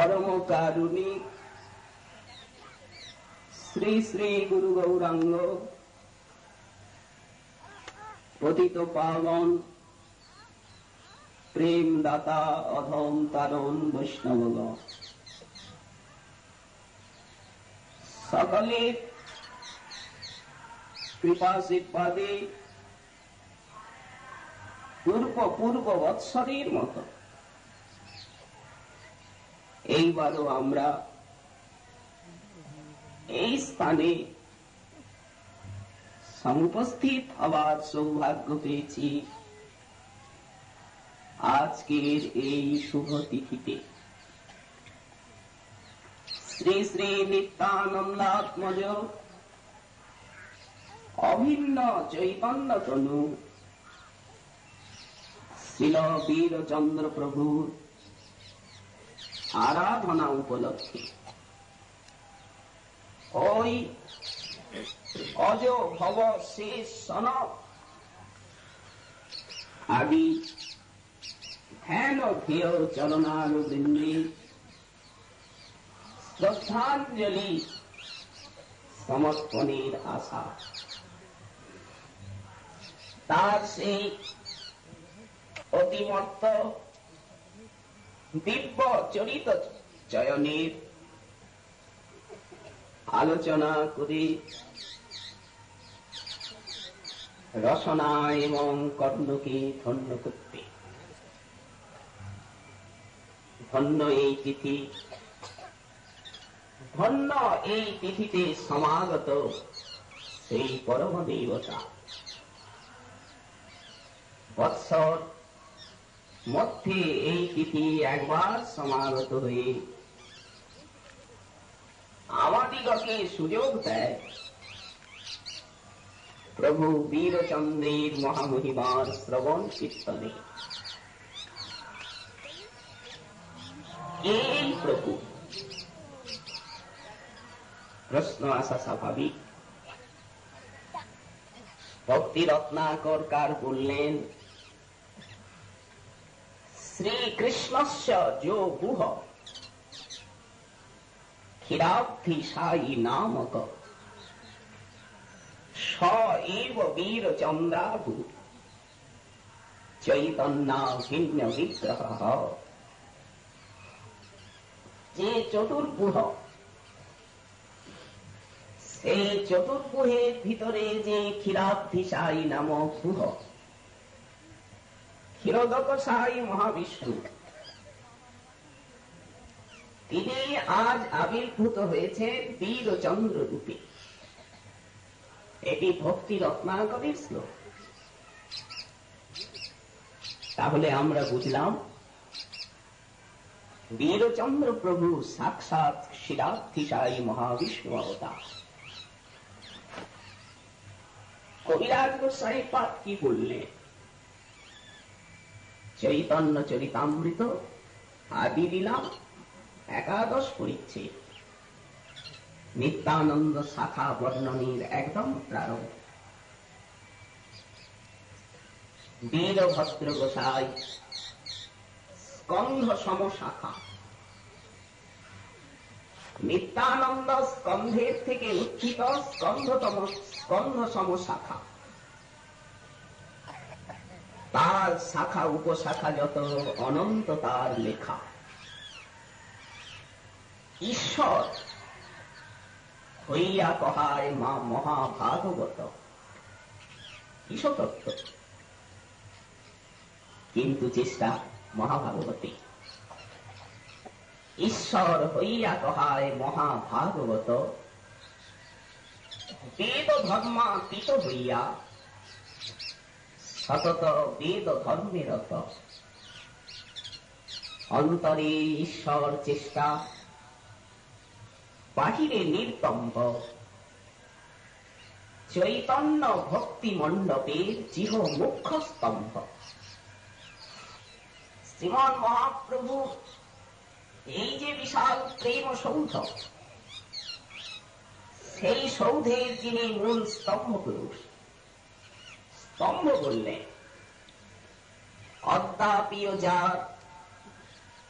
পরম কারুণিক শ্রী শ্রী গুরু গৌরাঙ্গ পতিত পাবন প্রেম দাতা অধম তারণ বৈষ্ণবগণ সকলের কৃপাশীর্বাদে পূর্ব বৎসরের মতো এইবারও আমরা এই স্থানে সমুপস্থিত হওয়ার সৌভাগ্য পেয়েছি। আজকের এই শুভ তিথিতে শ্রী শ্রী নিত্যানন্দাত্মজ অভিন্ন চৈতন্য তনু শ্রীল বীরচন্দ্র প্রভুর আরাধনা উপলক্ষে ওই অজ ভব শেষ সনক আদি ধ্যান ধ্যেয় চরণারবিন্দে শ্রদ্ধাঞ্জলি সমর্পণের আশা, তার সেই অতিমত্ত দিব্য চরিত চয়নের আলোচনা করে রসনা এবং কর্ণকে ধন্য করতে ধন্য এই তিথি, ধন্য এই তিথিতে সমাগত সেই পরম দেবতা। বৎসর মধ্যে এই তিথি একবার সমাগত হয়ে আমাদিগকে সুযোগ দেয় প্রভু বীরচন্দ্রের মহামহিমার শ্রবণ কীর্তনে। এই প্রভু, প্রশ্ন আসা স্বাভাবিক। ভক্তি রত্নাকর কার বললেন, শ্রীকৃষ্ণস্য যো গুহ ক্ষীরাব্ধি সায়ী নামক স এব বীরচন্দ্রাভূ চৈতন্যাভিন্ন বিগ্রহ। যে চতুর্ভুজ, সেই চতুর্ভুজের ভিতরে যে ক্ষীরাব্ধিসায়ী নামক গুহ, ক্ষীরোদকসায়ী মহাবিষ্ণু, তিনি আজ আবির্ভূত হয়েছে বীরচন্দ্র রূপে। এটি ভক্তি রত্নাকরের শ্লোক। তাহলে আমরা বুঝলাম বীরচন্দ্র প্রভু সাক্ষাৎ ক্ষীরাব্ধিসায়ী মহাবিষ্ণু অবতার। কবিরাজ গোস্বামী পাঠ কি বললেন? চৈতন্য চরিতামৃত আদি লীলা 11 পরিচ্ছেদ, নিত্যানন্দ শাখা বর্ণনীর একদম প্রারম্ভ। বীরভদ্র গোসাই স্কন্ধ সম শাখা, নিত্যানন্দ স্কন্ধের থেকে উত্থিত স্কন্ধ সম শাখা। তার শাখা উপশাখা যত অনন্ত তার লেখা। ঈশ্বর হইয়া কহায় মা মহাভাগবত ঈশ্বরতত্ত্ব, কিন্তু চেষ্টা মহাভাগবতী। ঈশ্বর হইয়া কহায় মহাভাগবত, বেদ ধর্মাতীত হইয়া সতত বেদ ধর্মেরত। অন্তরে ঈশ্বর চেষ্টা, বাহিরে নির্তম্ব। চৈতন্য ভক্তি মণ্ডপের চিহ মুখ্য স্তম্ভ। শ্রীমন মহাপ্রভু এই যে বিশাল প্রেম সৌধ, সেই সৌধের যিনি মূল স্তম্ভ পুরুষ, স্তম্ভ বললেন অদ্যাপিও যার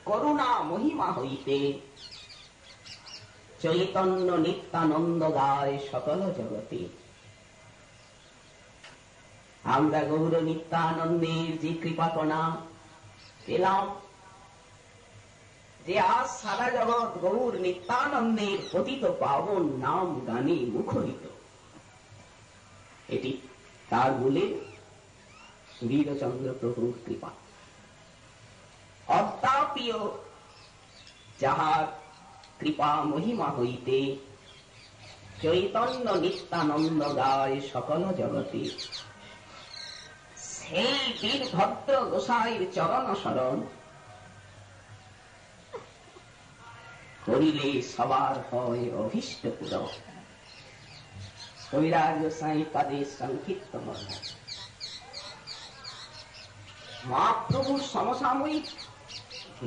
করুণা মহিমা হইতে চৈতন্য নিত্যানন্দ গায় সকল জগতে। আমরা গৌর নিত্যানন্দের যে কৃপাকণা পেলাম, যে আজ সারা জগৎ গৌর নিত্যানন্দের পতিত পাবন নাম গানে মুখরিত, এটি তার মূলে বীরচন্দ্র প্রভুর কৃপা। অদ্যাপিও যাহার কৃপা মহিমা হইতে চৈতন্য নিত্যানন্দ গায় সকল জগতে, সেই বীরভদ্র গোসাইর চরণ শরণ করিলে সবার হয় অভীষ্ট পূরণ। কবিরাজ গোসাই পাদে সংক্ষিপ্ত বর্ণনা। মহাপ্রভুর সমসাময়িক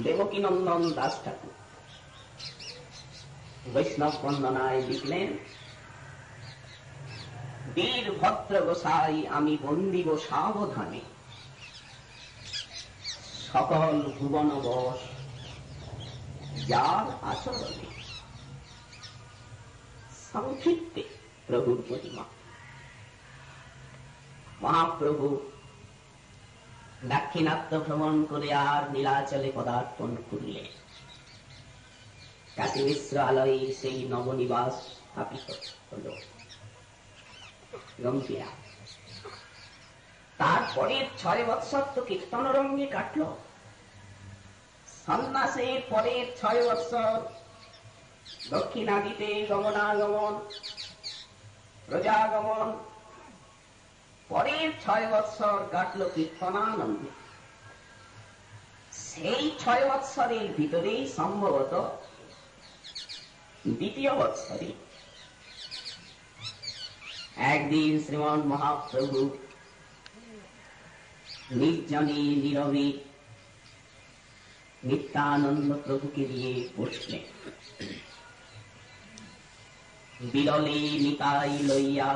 দেবকীনন্দন দাস ঠাকুর বৈষ্ণব বন্দনায় লিখলেন, বীরভদ্র গোসাই আমি বন্দিব সাবধানে, সকল ভুবন বশ যার আচরণে। সংক্ষিপ্তে প্রভুর প্রতিমা। মহাপ্রভু দাক্ষিণাত্য ভ্রমণ করে আর নীলাচলে পদার্পণ করলেন। কাশী বিশ্বআলয়ে সেই নবনিবাস স্থাপিত হল গম্ভীরা। তারপরে 6 বৎসর তো কীর্তন রঙ্গে কাটল। সন্ন্যাসের পরের 6 বৎসর দক্ষিণাদিতে গমনাগমন, প্রজাগমন, পরের 6 বৎসর কাটল কীর্তনানন্দে। সেই 6 বৎসরের ভিতরেই সম্ভবত দ্বিতীয় বৎসরে একদিন শ্রীমন মহাপ্রভু নির্জনে নীরবে নিত্যানন্দ প্রভুকে নিয়ে বসলেন। বিরলে নিতাই লইয়া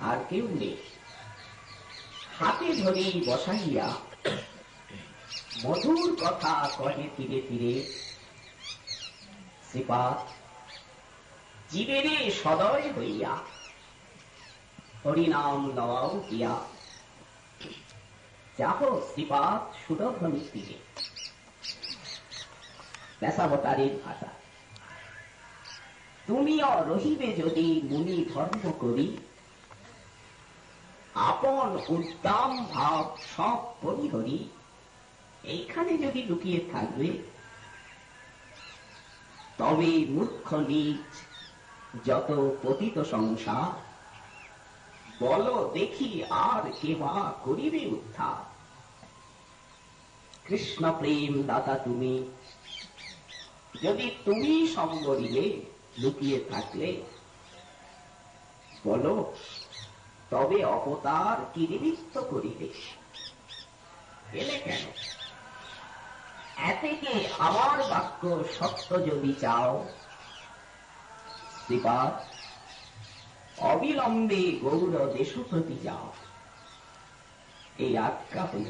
আর কেউ নেই, হাতে ধরি বসাইয়া মধুর কথা কহে ফিরে ফিরে, শ্রীপাদ জীবেরে সদয় হইয়া হরিনাম লওয়াও দিয়া, যাহ শ্রীপাদ সুরধ্বনি তীরে। পেশাবতারের ভাষা। তুমিও রহিবে যদি মুনি ধর্ম করি, আপন উদ্দাম ভাব সব পরিহরি, এইখানে যদি লুকিয়ে থাকবে, তবে মূর্খ নিজ যত পতিত সংসার, বল দেখি আর কেবা করিবে উদ্ধার। কৃষ্ণ প্রেম দাতা তুমি, যদি তুমি সম্বরিলে লুকিয়ে থাকলে, বলো তবে অবতার কি নিমিত্ত করিলে, এলে কেন? এতেকে আমার বাক্য সত্য যদি চাও, শ্রীপাদ অবিলম্বে গৌর দেশ প্রতি যাও, এই আজ্ঞা হল।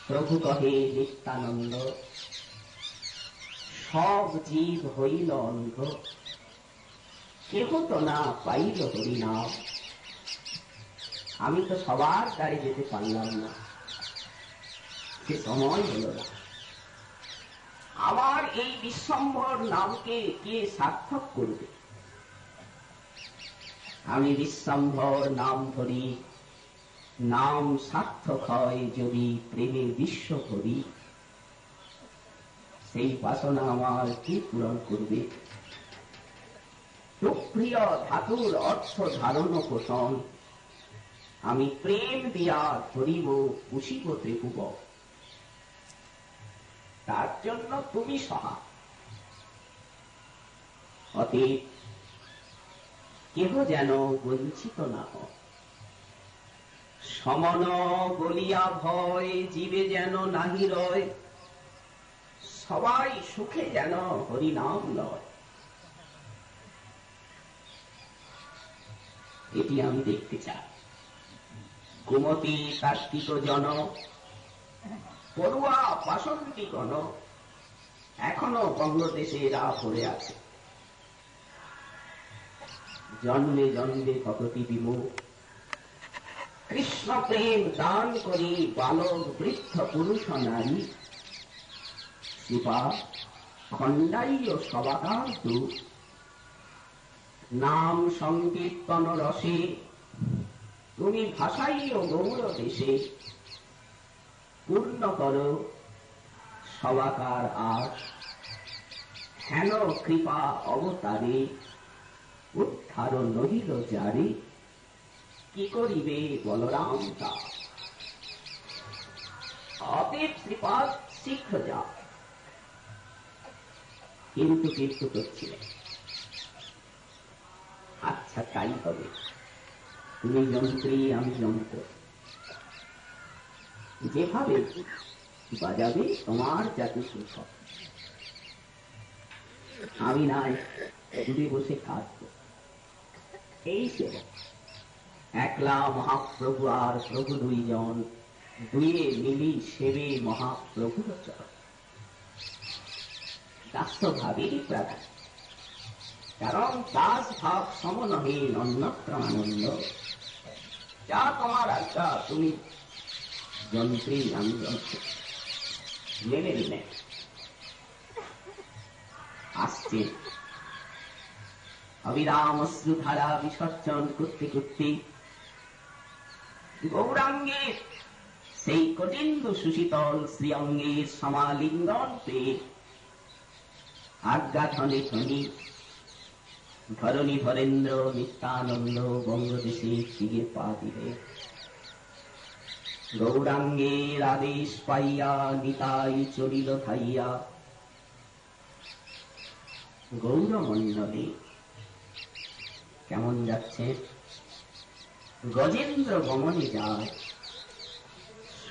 প্রভু কহে নিত্যানন্দ, সব জীব হইল অন্ধ, কেহ তো না পাইল হরিনাম। আমি তো সবার দ্বারে যেতে পারলাম না, সে সময় হল না। আমার এই বিশ্বম্ভর নামকে কে সার্থক করবে? আমি বিশ্বম্ভর নাম ধরি, নাম সার্থক হয় যদি প্রেমে বিশ্ব ভরি। সেই বাসনা আমার কি পূরণ করবে? সুপ্রিয় ধাতুর অর্থ ধারণ পোষণ, আমি প্রেম দিয়া ধরিব পুষিব ত্রিভুব। তার জন্য তুমি সহায়। অতএব কেহ যেন বঞ্চিত না হয়। সমন বলিয়া ভয় জীবে যেন নাহি রয়, সবাই সুখে যেন হরিনাম লয়। এটি আমি দেখতে চাই। কুমতি কার্তিক জন পড়ুয়া বাসন্তীগণ এখনো বঙ্গদেশে এরা পড়ে আছে। জন্মে জন্মে কতটি বিমুখ কৃষ্ণ প্রেম দান করি বালক বৃদ্ধ পুরুষ নারী, কৃপা খণ্ডাইয় সবাকার দুঃখ, নাম সংকীর্তন রসে তুমি ভাষাইয় গৌর দেশে, পূর্ণ করো সবাকার আশ, হেন কৃপা অবতারে উদ্ধার নহিল যারে, কি করিবে বলরাম দাস। অতএব শ্রীপাদ শীঘ্র যা। কিন্তু কিন্তু করছিলেন, আচ্ছা তাই হবে, তুমি যন্ত্রী আমি যন্ত্র, যেভাবে বাজাবে তোমার যাতে সুখ, আমি নাই দূরে বসে কাঁদব। এই সেবক একলা মহাপ্রভু আর প্রভু দুইজন, দুয়ে মিলি সেবে মহাপ্রভুর চরণ। দাস্য ভাবেরই প্রাধান্য, কারণ দাস ভাব সম নহে অন্যত্র আনন্দ। যা তোমার আজ্ঞা, তুমি যন্ত্রী আমি যন্ত্র, মেনে নিলেন। আসছে অবিরাম অশ্রুধারা বিসর্জন করতে করতে গৌরাঙ্গের সেই কটিন্দু সুশীতল শ্রীঅঙ্গের সমালিঙ্গন পেয়ে আজ্ঞা ধনে ধনী ধরণী ধরেন্দ্র নিত্যানন্দ বঙ্গদেশে দিকে পা দিলে। গৌরাঙ্গের আদেশ পাইয়া নিতাই চলিল ধাইয়া গৌরমণ্ডলে। কেমন যাচ্ছে? গজেন্দ্র গমনে যায়,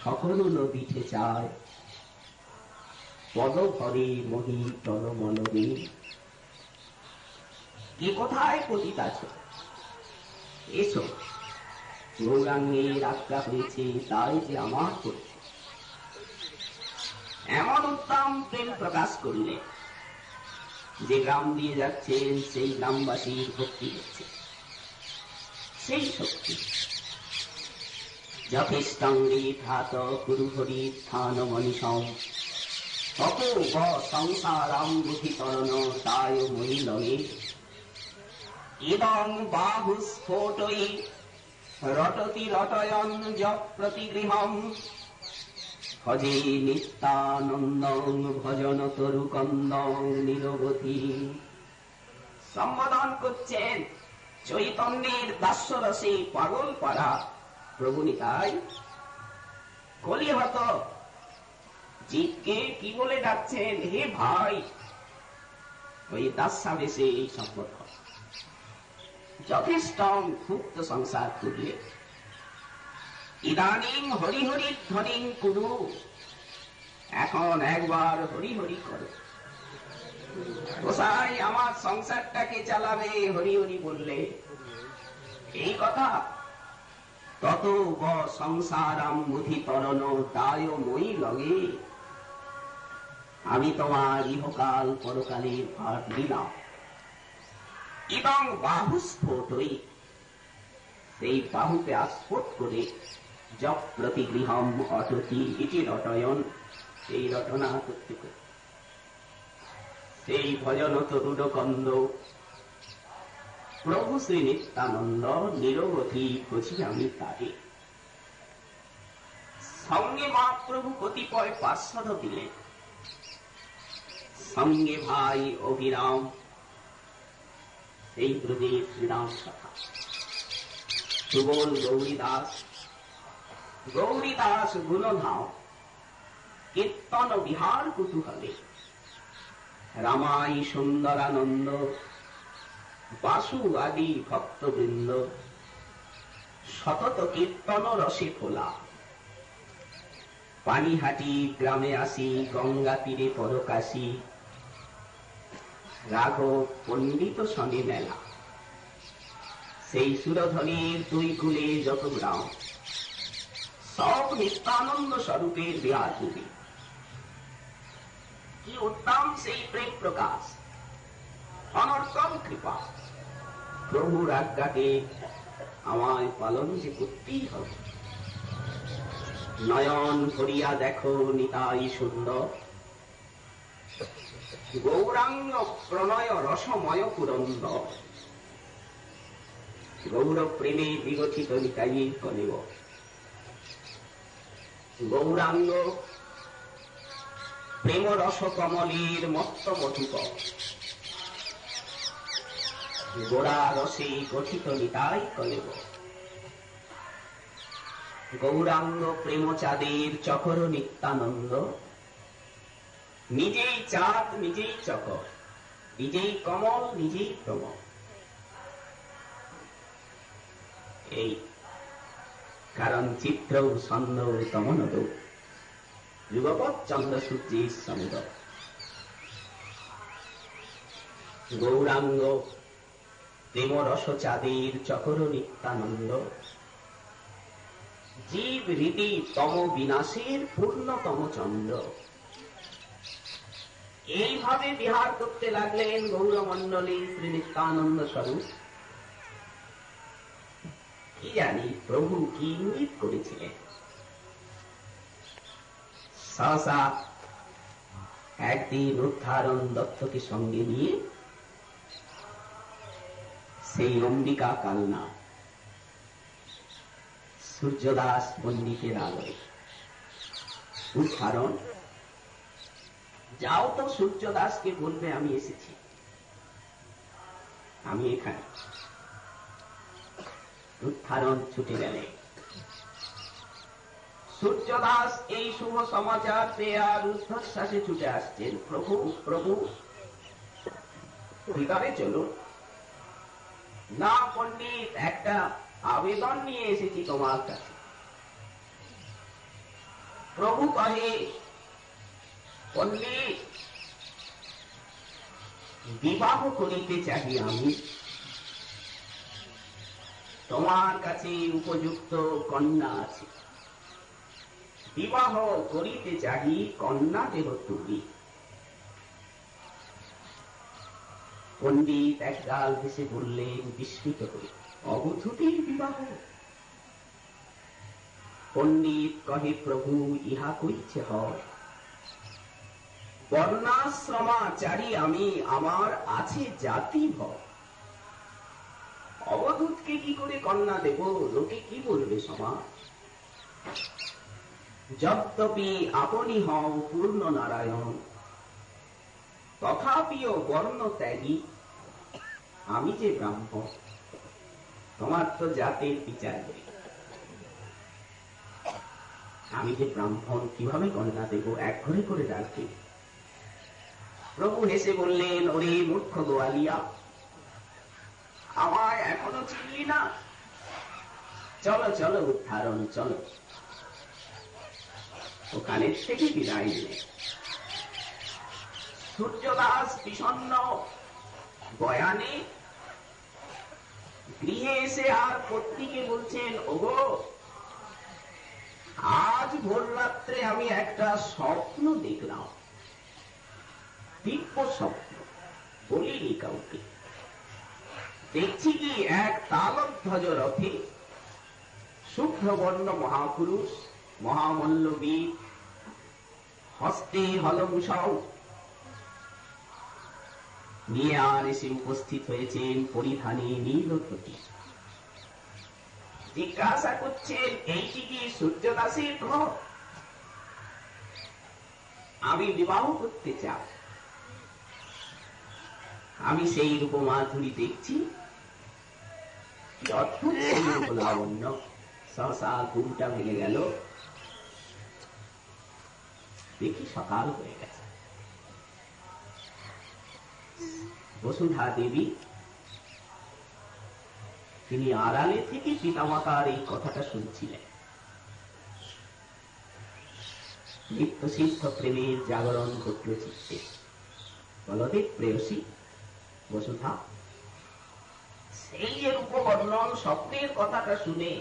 সকল নদীতে চায়, পদভরে মহি টলমলবে। কে কোথায় পতিত আছে? এসো, গৌরাঙ্গের আজ্ঞা হয়েছে, তাই যে আমার করছে। এমন উত্তম প্রেম প্রকাশ করলে যে গ্রাম দিয়ে যাচ্ছেন সেই গ্রামবাসীর ভক্তি হচ্ছে, সেই শক্তি। যথেষ্টঙ্গে ধাত কুরুহরি স্থান মনীষম অপূর্ব সংসারাম বুধিতরণ তায় মহিলয়ে। ইদং বাহুস্ফোটৈ রটতি রটয়ন যৎপ্রতিগৃহম ভজে নিত্যানন্দং ভজন তরুকন্দং নিরবধি। সম্বোধন করছেন চৈতন্যের দাস্যরসে পাগল পাড়া প্রভু নিতাই। কলিহত জীবকে কি বলে ডাকছেন? হে ভাই। ওই দাস্যাবেশে এই সম্বোধন। যথেষ্ট মুক্ত সংসার করলে ইদানিং হরি হরি ধ্বনি কুরু, এখন একবার হরি হরি করো। গোসাই আমার সংসারটাকে চালাবে হরি হরি বললে এই কথা। তত সংসারাম বুধি তরণ তায় মই লগে। আমি তোমার ইহকাল পরকালের ভার নিলাম। এবং বাহুস্ফোটই, সেই বাহুকে আস্ফোট করে যপ প্রতিগৃহম অটতি ইতি রটয়ন, সেই রটনা করতে করতে সেই ভজন তরুণকন্দ প্রভু শ্রী নিত্যানন্দ নিরবধি বুঝি আমি তারে। সঙ্গে মহাপ্রভু কতিপয় পার্শ্বদ দিলেন, সঙ্গে ভাই অভিরাম, এই ব্রজের শ্রীরাম সখা সুবল গৌরীদাস, গৌরীদাস গুণধাম কীর্তন বিহার কুতূহলে। রামাই সুন্দরানন্দ বাসু আদি ভক্তবৃন্দ সতত কীর্তন রসে ফোলা। পানিহাটি গ্রামে আসি গঙ্গা তীরে পরকাশী, রাঘব পণ্ডিত শনি মেলা। সেই সুরধ্বনির দুই কূলে যত গ্রাম, সব নিত্যানন্দ স্বরূপের বিরাজনীতি। কি উত্তম সেই প্রেম প্রকাশ, অনর্গল কৃপা। প্রভুর আজ্ঞাকে আমায় পালন যে করতেই হবে। নয়ন ভরিয়া দেখো নিতাই সুন্দর, গৌরাঙ্গ প্রণয় রসময় পুরন্দর। গৌর প্রেমে বিগঠিত নিতাই কলেব। গৌরাঙ্গ প্রেম রস কমলের মত্ত মধুক, গোড়া রসে গঠিত নিতাই কলেব। গৌরাঙ্গ প্রেম চাঁদের চকর নিত্যানন্দ, নিজেই চাঁদ নিজেই চকর, নিজেই কমল নিজেই প্রমল। এই কারণ চিত্র ছন্দ তমনদ, যুগপৎ চন্দ্র সূর্যের সমুদ। গৌরাঙ্গ প্রেম রস চাঁদের চকর নিত্যানন্দ, জীব রীতি তম বিনাশের পূর্ণতম চন্দ্র। এইভাবে বিহার করতে লাগলেন গৌরমণ্ডলী শ্রী নিত্যানন্দ স্বরূপ। কি জানি প্রভু কি ইঙ্গিত করেছিলেন। সহসা একদিন উদ্ধারণ দত্তকে সঙ্গে নিয়ে সেই অম্বিকা কালনা সূর্যদাস পণ্ডিতের আলোয়, উদ্ধারণ যাও তো সূর্যদাসকে বলবে আমি এসেছি, আমি এখানে। উদ্ধারণ ছুটে গেলে সূর্যদাস এই শুভ সমাচার পেয়ে আর ঊর্ধ্বশ্বাসে ছুটে আসছেন। প্রভু প্রভু ভিতরে চলুন। না পণ্ডিত, একটা আবেদন নিয়ে এসেছি তোমার কাছে। প্রভু কহে, পণ্ডিত বিবাহ করিতে চাহি আমি, তোমার কাছে উপযুক্ত কন্যা আছে, বিবাহ করিতে চাহি, কন্যা দেহ তুমি। পণ্ডিত একগাল ভেসে বললেন বিস্মিত হয়ে, অবধূতির বিবাহ? পণ্ডিত কহে, প্রভু ইহা কইছে হয়, বর্ণাশ্রমাচারী আমি, আমার আছে জাতি ভয়। অবধূতকে কি করে কন্যা দেব, লোকে কি বলবে সমাজ? যদ্যপি আপনি হও পূর্ণ নারায়ণ, তথাপিও বর্ণ ত্যাগী আমি যে ব্রাহ্মণ, তোমার তো জাতের বিচার করি। আমি যে ব্রাহ্মণ, কিভাবে কন্যা দেব, এক ঘরে করে রাখবে? প্রভু হেসে বললেন, ওরে মূর্খ গোয়ালিয়া, আমায় এখনো চিনলি না? চলো চলো উদ্ধারণ, চলো। ওখানে থেকে বিদায় নিলে সূর্যদাস বিষণ্ণ বয়ানে গৃহে এসে আর পত্নীকে বলছেন, ওগো আজ ভোর রাত্রে আমি একটা স্বপ্ন দেখলাম, দিব্য স্বপ্ন, বলিনি কাউকে। দেখছি কি এক তালধ্বজ রথে শুভ্রবর্ণ মহাপুরুষ, মহামল্লবীর, হস্তে হলমুষাও নিয়ে আর এসে উপস্থিত হয়েছেন পরিধানে নীল ধুতি। জিজ্ঞাসা করছেন, এইটি কি সূর্যদাসের ঘর? আমি বিবাহ করতে চাই। আমি সেই রূপমাধুরী দেখছি, কি অদ্ভুত সেই রূপলাবণ্য। সহসা ঘুমটা ভেঙে গেল, দেখি সকাল হয়ে গেছে। বসুধা দেবী তিনি আড়ালে থেকে পিতামাতার এই কথাটা শুনছিলেন। নিত্য সিদ্ধ প্রেমের জাগরণ ঘটল চিত্তে। বলদেব প্রেয়সী বসুধা সেই যে রূপবর্ণন স্বপ্নের কথাটা শুনে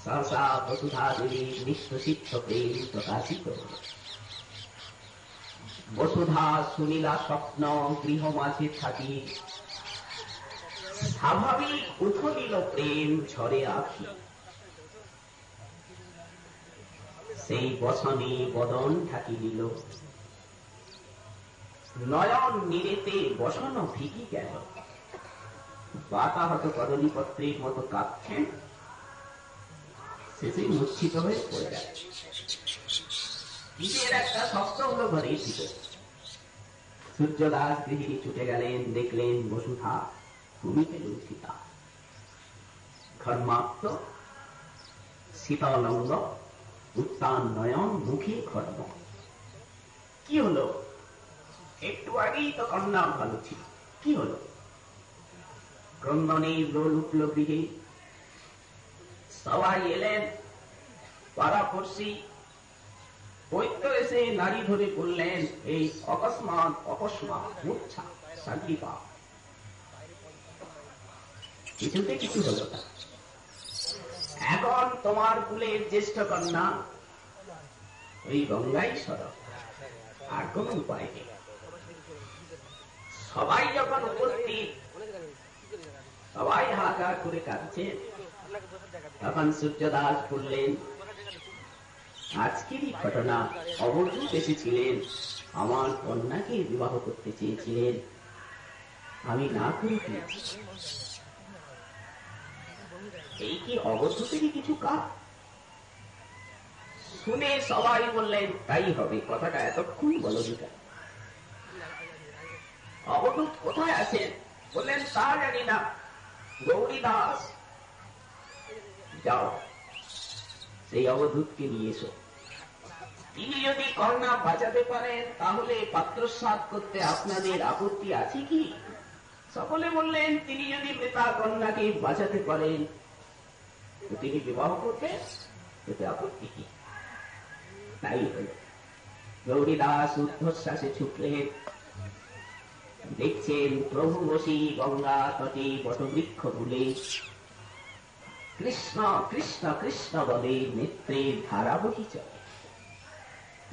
সহসা বসুধা দেবীর নিত্য সিদ্ধ প্রেম প্রকাশিত হল। বসুধা শুনিলা স্বপ্ন গৃহ মাঝে থাকি, স্বাভাবিক উথলিল প্রেম ঝরে আখি। সেই বসনে বদন ঢাকি দিল, নয়ন নিরেতে বসন ভিগি গেল। বাতাহত কদলী পত্রের মতো কাঁদছেন, শেষে মূর্ছিত হয়ে পড়ে গেল। নিজের একটা শব্দ হলো ঘরের ভিতর। সূর্যদাস গৃহিণী ছুটে গেলেন, দেখলেন বসুধা ভূমিতে লুণ্ঠিতা, ঘর্মাক্ত শীতলঙ্গ উত্তান নয়ন মুখে ঘর্ম। কি হলো? একটু আগেই তো কন্যা ভালো ছিল, কি হলো? ক্রন্দনের রোল উঠল গৃহে। সবাই এলেন, পাড়াপড়শি বৈদ্য এসে নারী ধরে বললেন, এই অকস্মাৎ অকস্মাৎ মূর্ছা শান্তিপা। কিছুতে কিছু হলো না। এখন তোমার কুলের জ্যেষ্ঠ কন্যা ওই গঙ্গাই সরব, আর কোন উপায় নেই। সবাই যখন উপস্থিত, সবাই হাহাকার করে কাঁদছে, তখন সূর্যদাস বললেন, আজকেরই ঘটনা। অবধূত এসেছিলেন, আমার কন্যাকে বিবাহ করতে চেয়েছিলেন, আমি না করে দিয়েছি। এই কি অবধূতেরই কিছু কাজ? শুনে সবাই বললেন, তাই হবে। কথাটা এতক্ষণ বলো দিকা। অবধূত কোথায় আছেন? বললেন, তা জানি না। গৌরী দাস, যাও সেই অবধূতকে নিয়ে এসো। তিনি যদি কন্যা বাঁচাতে পারেন, তাহলে পাত্রসাৎ করতে আপনাদের আপত্তি আছে কি? সকলে বললেন, তিনি যদি পিতা কন্যাকে বাঁচাতে পারেন, তিনি বিবাহ করতে, এতে আপত্তি কি? তাই হল। গৌরীদাস ঊর্ধ্বশ্বাসে ছুটলেন, দেখছেন প্রভু বসি গঙ্গা তটে বটবৃক্ষ মূলে কৃষ্ণ কৃষ্ণ কৃষ্ণ বলে নেত্রের ধারা বহি চলে।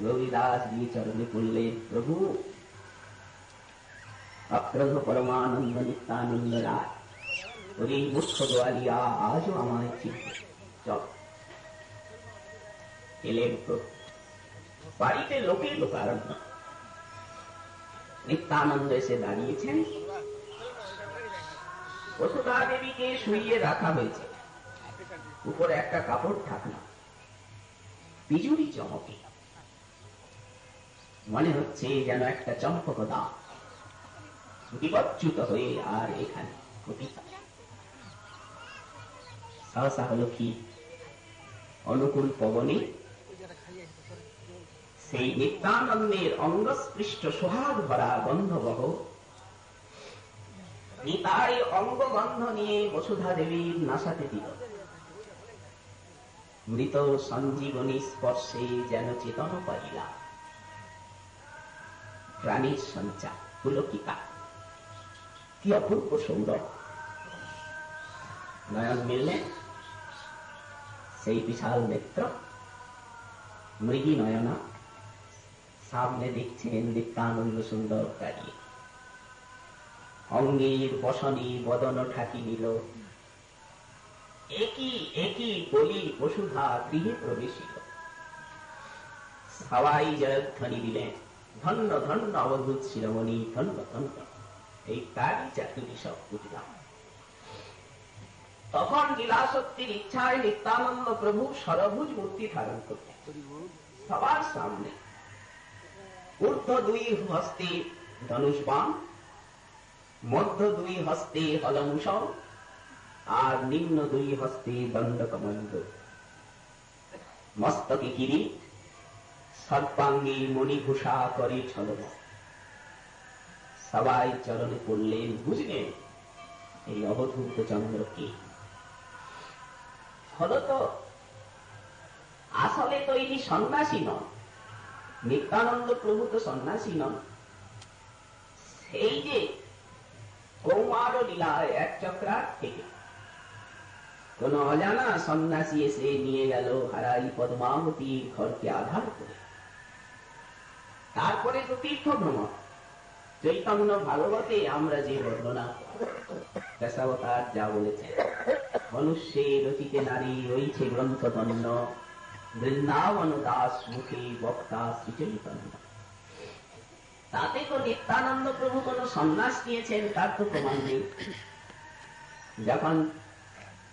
গৌরীদাস গিয়ে চরণে পড়লেন, প্রভু অক্রধ পরমানন্দ নিত্যানন্দ রায়, ওরে মূর্খ গোয়ালিয়া আজও আমায় চিনতে চল। এলেন প্রভু। বাড়িতে লোকে লোকারণ্য। নিত্যানন্দ এসে দাঁড়িয়েছেন। বসুধা দেবীকে শুইয়ে রাখা হয়েছে, উপরে একটা কাপড় ঢাকনা, বিজুলি চমকে, মনে হচ্ছে যেন একটা চম্পক দাঁত বিবচ্যুত হয়ে আর এখানে সহসা হলো কি, অনুকূল পবনে সেই নিত্যানন্দের অঙ্গস্পৃষ্ট সোহাগ ভরা গন্ধবহ নিতাই অঙ্গগন্ধ নিয়ে বসুধা দেবীর নাসাতে দিল। মৃত সঞ্জীবনী স্পর্শে যেন চেতন পাইলা, প্রাণীর সঞ্চার পুলকিতা। কি অপূর্ব সৌরভ! নয়ন মিললেন, সেই বিশাল নেত্র, মৃগী নয়না, সামনে দেখছেন নিত্যানন্দ সুন্দর দাঁড়িয়ে। অঙ্গের বসনে বদন ঠাকি নিল, একই একই বলি বসুধা গৃহে প্রবেশিল। সবাই জয়ধ্বনি দিলেন, ধন্য ধন্য অবধূত শিরোমণি, ধন্য ধন্য। এই তারই চাতুরি সব বুঝলাম। তখন লীলাশক্তির ইচ্ছায় নিত্যানন্দ প্রভু সরভুজ মূর্তি ধারণ করলেন সবার সামনে। ঊর্ধ্ব দুই হস্তে ধনুষ্বাণ, মধ্য দুই হস্তে হলমূষণ, আর নিম্ন দুই হস্তে দণ্ডকমণ্ড। মস্তকে কিরীট, সর্বাঙ্গে মণিভূষা করে ছলন। সবাই চরণে পড়লেন, বুঝলেন এই অবধূত চন্দ্র কে। ফলত আসলে তো ইনি সন্ন্যাসী নন, নিত্যানন্দ প্রভু তো সন্ন্যাসী নন। সেই যে কৌমার লীলায় এক চক্রার থেকে কোন অজানা সন্ন্যাসী এসে নিয়ে গেল হারাই পদ্মাবতীর ঘরকে আধার করে। তারপর তারপরে তো তীর্থ ভ্রমণ। চৈতন্য ভাগবতে আমরা যে বর্ণনা দশাবতার যা বলেছেন, মনুষ্যে রচিতে নারী রয়েছে গ্রন্থ তন্ন, বৃন্দাবন দাস মুখে বক্তা শ্রী চৈতন্য। তাতে তো নিত্যানন্দ প্রভু কোন সন্ন্যাস নিয়েছেন তার তো প্রমাণ নেই। যখন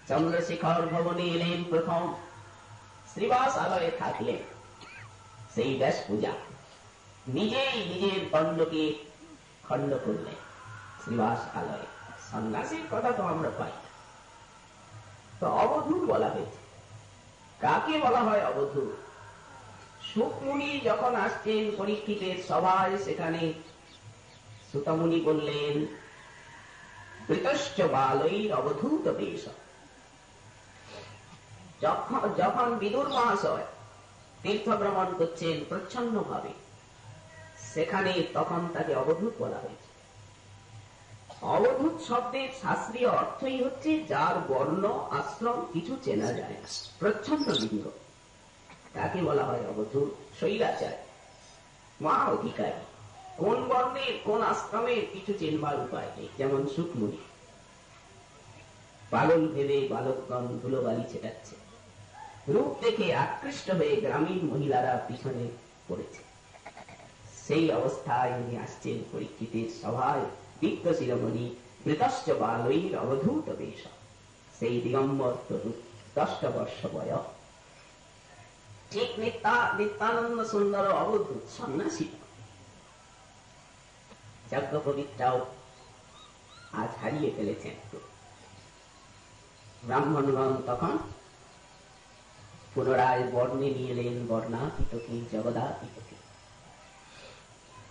চন্দ্রশেখর ভবনে এলেন প্রথম, শ্রীবাস আলয়ে থাকলেন, সেই ব্যাস পূজা নিজেই নিজের দণ্ডকে খণ্ড করলেন শ্রীবাস আলয়ে। সন্ন্যাসীর কথা তো আমরা পাই। তো অবধূত বলা হয়েছে। কাকে বলা হয় অবধূত? সুকমুনি যখন আসছেন পরীক্ষিতের সভায়, সেখানে সুতমুনি বললেন বৃতশ্চ বালৈর অবধূত বেশ। যখন বিদুর মহাশয় তীর্থ ভ্রমণ করছেন প্রচ্ছন্ন ভাবে, সেখানে তখন তাকে অবধূত বলা হয়েছে। অবধূত শব্দের শাস্ত্রীয় অর্থই হচ্ছে যার বর্ণ আশ্রম কিছু চেনা যায় না, প্রচ্ছন্ন লিঙ্গ, তাকে বলা হয় অবধূত। শৈলাচার মা অধিকারী, কোন বর্ণের কোন আশ্রমের কিছু চেনবার উপায় নেই। যেমন সুকমুনি, পাগল ভেবে বালকগণ ধুলোবালি ছেটাচ্ছে, রূপ দেখে আকৃষ্ট হয়ে গ্রামীণ মহিলারা পিছনে পড়েছে। সেই অবস্থায় উনি আসছেন পরীক্ষিতের সভায়, দীপ্ত শিরোমণি বৃতশ্চ বালৈর অবধূত বেশ। সেই দিগম্বর তরুণ 10 বর্ষ বয়স, ঠিক নিত্যানন্দ সুন্দর অবধূত সন্ন্যাসী। যজ্ঞপবিত্রাও আজ হারিয়ে ফেলেছেন। ব্রাহ্মণগণ তখন পুনরায় বর্ণে নিয়ে এলেন বর্ণাতীতকে জগদাতীতকে।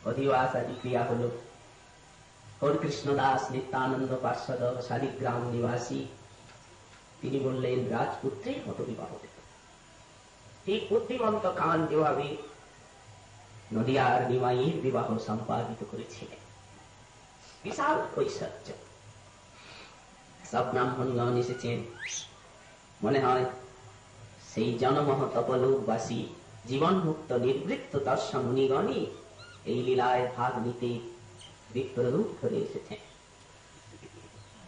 অধিবাস আদি ক্রিয়া হল। হরিকৃষ্ণ দাস নিত্যানন্দ পার্ষদ শালিগ্রাম নিবাসী, তিনি বললেন রাজপুত্রের মতো বিবাহ দেব। ঠিক বুদ্ধিমন্ত খান যেভাবে নদিয়ার নিমাইয়ের বিবাহ সম্পাদিত করেছিলেন, বিশাল ঐশ্বর্য। সব ব্রাহ্মণগণ এসেছেন। মনে হয় সেই জনমহতপলোকবাসী জীবন মুক্ত নিবৃত্ত দর্শা মুনিগণই এই লীলায় ভাগ নিতে বিপ্ররূপ ধরে এসেছেন।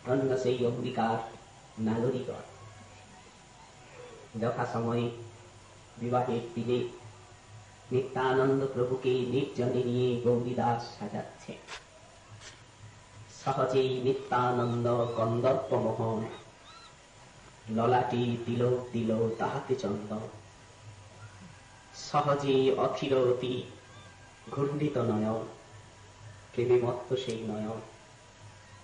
ধন্য সেই অম্বিকার নাগরিকগণ। যথা সময়ে বিবাহের দিনে নিত্যানন্দ প্রভুকে নির্জনে নিয়ে গৌরীদাস সাজাচ্ছে। সহজেই নিত্যানন্দ কন্দর্প মোহন, ললাটি তিলক দিল তাহাতে চন্দন। সহজে অখিরতি ঘূর্ণিত নয়ন, প্রেমে মত্ত সেই নয়ন,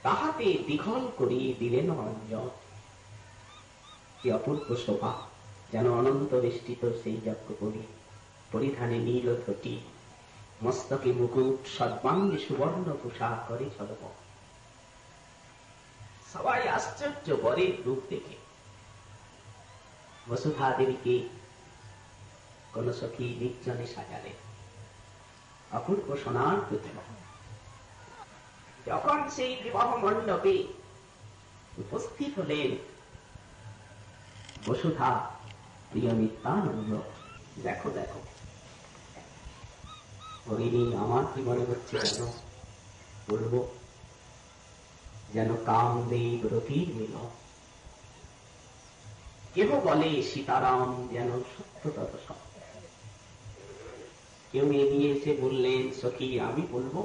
তাহাতে দীঘল করি দিলেন অঞ্জন। কি অপূর্ব শোভা, যেন অনন্ত বেষ্টিত সেই যজ্ঞপুরী। পরিধানে নীল ধটি, মস্তকে মুকুট, সর্বাঙ্গে সুবর্ণ পোশাক করে ঝলমল। সবাই আশ্চর্য বরের রূপ দেখে। বসুধা দেবীকে কোন সখী নির্জনে সাজালেন, অপূর্ব সোনার প্রতিমা। যখন সেই বিবাহ মণ্ডপে উপস্থিত হলেন বসুধা, প্রিয় নিত্যানন্দ, দেখো দেখো হরিণী, আমার কি মনে হচ্ছে যেন বলবো, যেন কামদেব রতির মিল। কেহ বলে সীতারাম, যেন সত্য তত সত্য। কেউ এগিয়ে এসে বললেন, সখী আমি বলবো,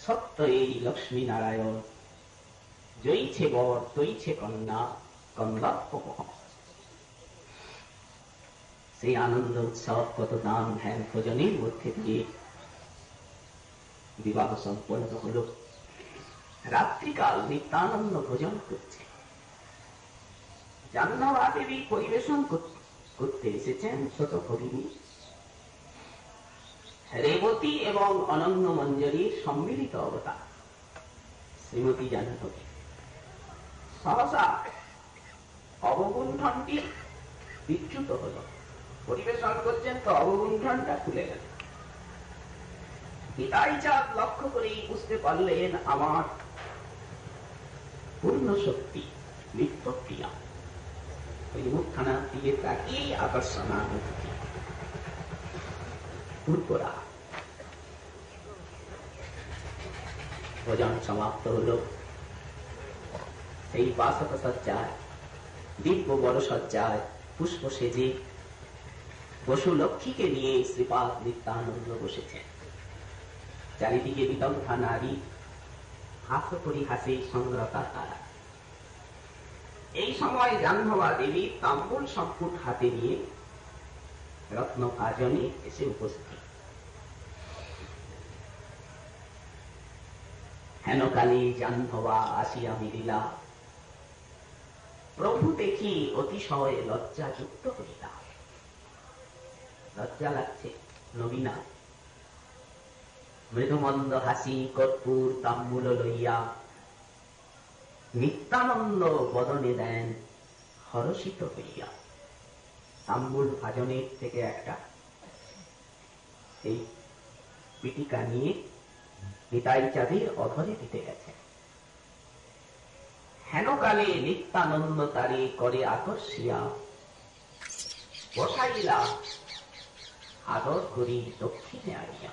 সত্য এই লক্ষ্মী নারায়ণ, জয়ীছে বর তৈছে কন্যা, কন্দর্প মোহন। সেই আনন্দ উৎসব, কত দান ধ্যান ভোজনের মধ্যে দিয়ে বিবাহ সম্পন্ন হল। রাত্রিকাল নিত্যানন্দ ভোজন করছে। জাহ্নবা দেবী পরিবেশন করতে এসেছেন শত হরিণী। রেবতী এবং অনন্য মঞ্জরীর সম্মিলিত অবতার শ্রীমতী জাহ্নবী। সহসা অবগুণ্ঠনটি বিচ্যুত হল। পরিবেশন করছেন তো অবগুণ্ঠনটা খুলে গেল। পিতাই চাঁদ লক্ষ্য করেই বুঝতে পারলেন, আমার পূর্ণ শক্তি নিত্যপ্রিয়া। ওই মুখখানা দিয়ে তাকেই আকর্ষণানুভূতি। পুরপুরা। ভোজন সমাপ্ত হল। সেই বাসক সজ্জায়, দিব্য বড় সজ্জায় পুষ্প সেজে বসু লক্ষ্মীকে নিয়ে শ্রীপাদ নিত্যানন্দ বসেছেন। চারিদিকে বিদগ্ধা নারী, হাস পরিহাসে সংগ্রতা তারা। এই সময় জাহ্নবা দেবী তাম্বুল সম্পুট হাতে নিয়ে রত্ন ভাজনে এসে উপস্থিত। হেনকালে জাহ্নবা আসিয়া মিলিলা, প্রভু দেখি অতিশয় লজ্জাযুক্ত হইলা। লজ্জা লাগছে নবীনা। মৃদুমন্দ হাসি কর্পূর তাম্বুল লইয়া নিত্যানন্দ বদনে দেন হরষিত হইয়া। তাম্বুল ভাজনের থেকে একটা এই পিটিকা নিয়ে নিতাই চাঁদের অধরে দিতে গেছে। হেনকালে নিত্যানন্দ তারে করে আকর্ষিয়া বসাইলা আদর করি দক্ষিণে আনিয়া।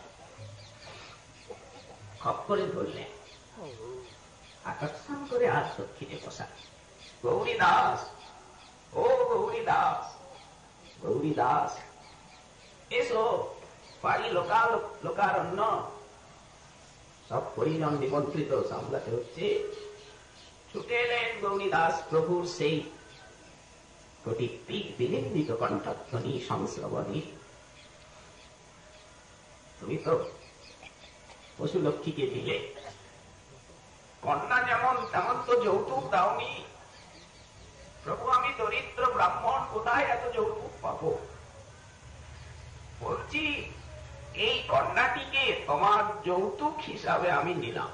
খপ করে ধরলেন, আকর্ষণ করে আর দক্ষিণে বসা। গৌরী দাস, ও গৌরী দাস, গৌরী দাস এসো, বাড়ি লোকারণ্য, সব পরিজন নিমন্ত্রিত সামলাতে হচ্ছে। ছুটে এলেন গৌরী দাস প্রভুর সেই কটিপিক বিনিন্দিত কণ্ঠধ্বনি সংশ্রবণী। তুমি তো পশু লক্ষ্মীকে দিলে, কন্যা যেমন তেমন তো যৌতুক দাওনি। প্রভু আমি দরিদ্র ব্রাহ্মণ, কোথায় এত যৌতুক পাবো? বলছি এই কন্যাটিকে তোমার যৌতুক হিসাবে আমি নিলাম,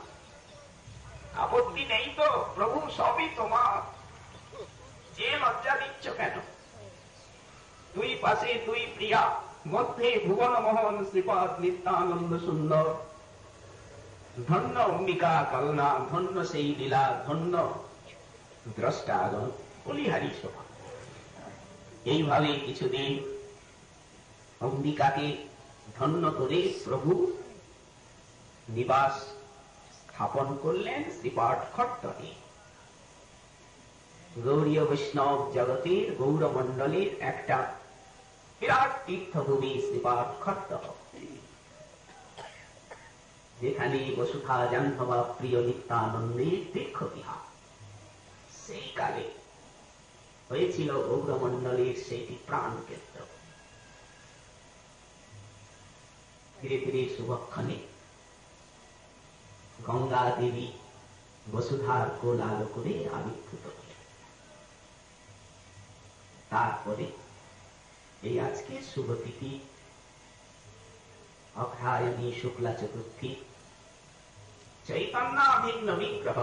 আপত্তি নেই তো? প্রভু সবই তোমার, যে লজ্জা দিচ্ছ কেন? দুই পাশে দুই প্রিয়া, মধ্যে ভুবন মোহন শ্রীপাদ নিত্যানন্দ সুন্দর। ধন্য অম্বিকা কলনা, ধন্য সেই লীলা, ধন্য দ্রষ্টাগণ বলিহারি শোভা। এইভাবে কিছুদিন অম্বিকাকে ধন্য করে প্রভু নিবাস স্থাপন করলেন শ্রীপাঠ খট্টরে। গৌরীয় বৈষ্ণব জগতের গৌরমণ্ডলের একটা বিরাট তীর্থভূমি শ্রীপাঠ খট্ট, যেখানে বসুধা জাহ্নবা প্রিয় নিত্যানন্দের তীর্থ বিহার। সেই কালে হয়েছিল গৌরমণ্ডলের সেইটি প্রাণ কেন্দ্র। ধীরে ধীরে শুভক্ষণে গঙ্গা দেবী বসুধার কোল আলো করে আবির্ভূত হলেন। তারপরে এই আজকের শুভ তিথি অগ্রহায়ণী শুক্লা চতুর্থী, চৈতন্যাভিন্ন বিগ্রহ